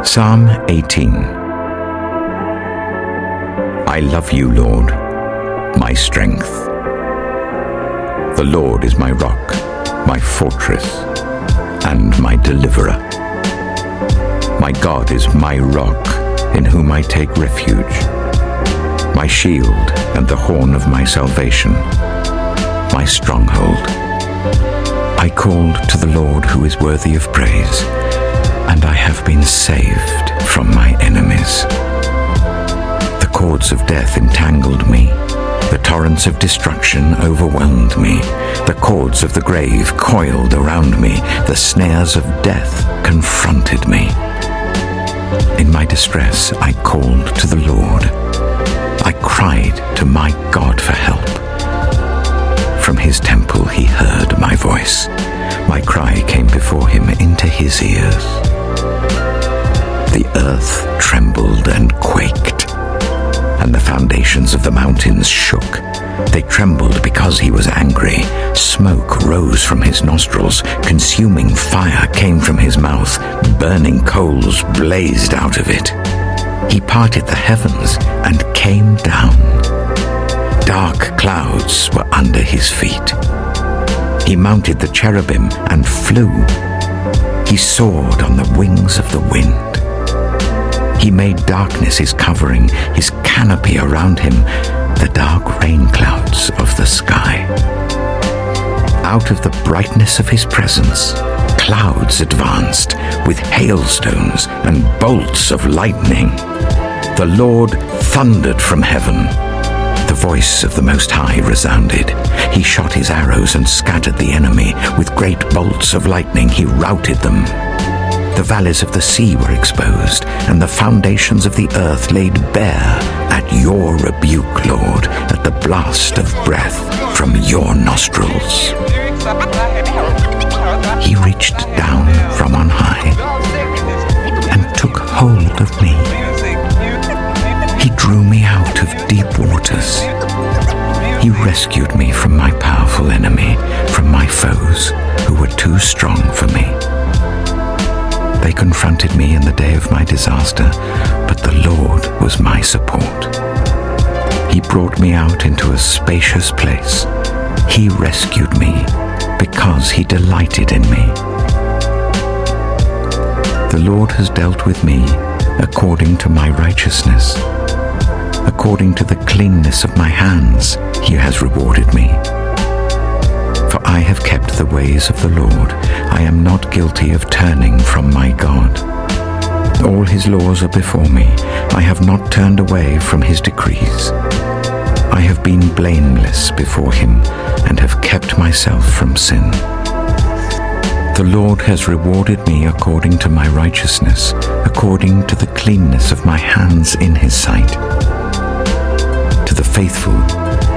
Psalm 18. I love you, Lord, my strength. The Lord is my rock, my fortress, and my deliverer. My God is my rock, in whom I take refuge, my shield and the horn of my salvation, my stronghold. I called to the Lord who is worthy of praise, and I have been saved from my enemies. The cords of death entangled me. The torrents of destruction overwhelmed me. The cords of the grave coiled around me. The snares of death confronted me. In my distress, I called to the Lord. I cried to my God for help. From his temple he heard my voice. My cry came before him into his ears. The earth trembled and quaked, and the foundations of the mountains shook. They trembled because he was angry. Smoke rose from his nostrils. Consuming fire came from his mouth. Burning coals blazed out of it. He parted the heavens and came down. Dark clouds were under his feet. He mounted the cherubim and flew. He soared on the wings of the wind. He made darkness his covering, his canopy around him, the dark rain clouds of the sky. Out of the brightness of his presence, clouds advanced with hailstones and bolts of lightning. The Lord thundered from heaven. The voice of the Most High resounded. He shot his arrows and scattered the enemy. With great bolts of lightning he routed them. The valleys of the sea were exposed, and the foundations of the earth laid bare at your rebuke, Lord, at the blast of breath from your nostrils. He reached down from on high and took hold of me. He drew me out of deep waters. He rescued me from my powerful enemy, from my foes who were too strong for me. They confronted me in the day of my disaster, but the Lord was my support. He brought me out into a spacious place. He rescued me because he delighted in me. The Lord has dealt with me according to my righteousness. According to the cleanness of my hands, he has rewarded me. For I have kept the ways of the Lord. I am not guilty of turning from my God. All his laws are before me. I have not turned away from his decrees. I have been blameless before him and have kept myself from sin. The Lord has rewarded me according to my righteousness, according to the cleanness of my hands in his sight. To the faithful,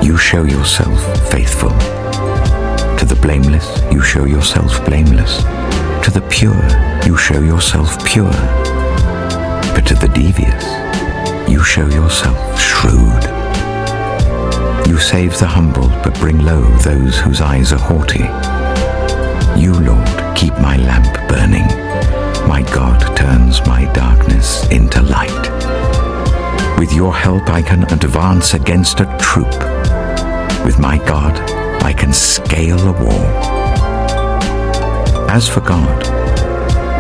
you show yourself faithful. To the blameless, you show yourself blameless. To the pure, you show yourself pure. But to the devious, you show yourself shrewd. You save the humble, but bring low those whose eyes are haughty. You, Lord, keep my lamp burning. My God turns my darkness into light. With your help, I can advance against a troop. With my God, I can scale a wall. As for God,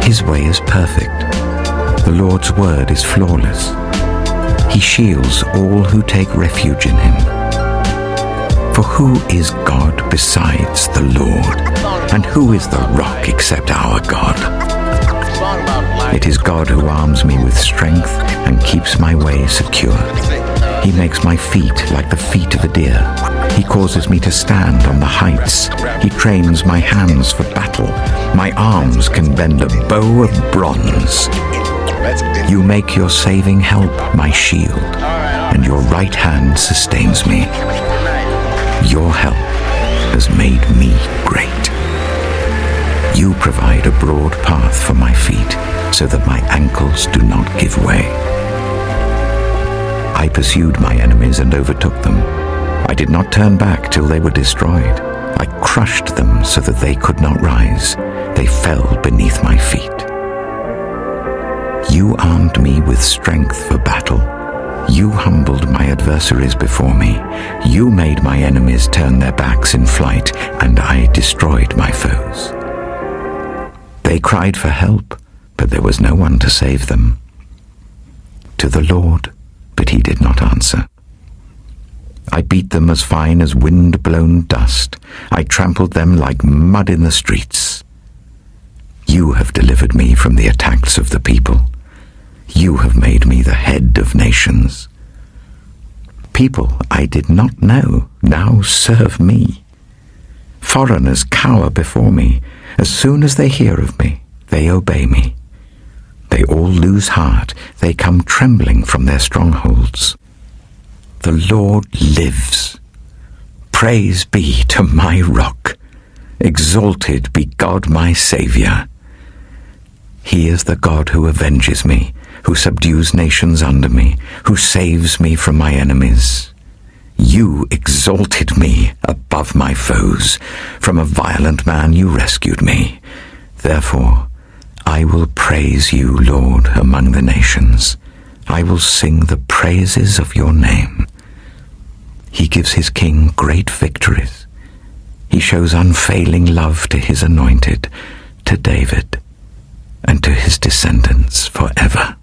his way is perfect. The Lord's word is flawless. He shields all who take refuge in him. For who is God besides the Lord? And who is the rock except our God? It is God who arms me with strength and keeps my way secure. He makes my feet like the feet of a deer. He causes me to stand on the heights. He trains my hands for battle. My arms can bend a bow of bronze. You make your saving help my shield, and your right hand sustains me. Your help has made me great. You provide a broad path for my feet, so that my ankles do not give way. I pursued my enemies and overtook them. I did not turn back till they were destroyed. I crushed them so that they could not rise. They fell beneath my feet. You armed me with strength for battle. You humbled my adversaries before me. You made my enemies turn their backs in flight, and I destroyed my foes. They cried for help, but there was no one to save them. To the Lord, but he did not answer. I beat them as fine as wind-blown dust. I trampled them like mud in the streets. You have delivered me from the attacks of the people. You have made me the head of nations. People I did not know now serve me. Foreigners cower before me. As soon as they hear of me, they obey me. They all lose heart. They come trembling from their strongholds. The Lord lives. Praise be to my rock. Exalted be God my Saviour. He is the God who avenges me, who subdues nations under me, who saves me from my enemies. You exalted me above my foes. From a violent man you rescued me. Therefore, I will praise you, Lord, among the nations. I will sing the praises of your name. He gives his king great victories. He shows unfailing love to his anointed, to David, and to his descendants forever.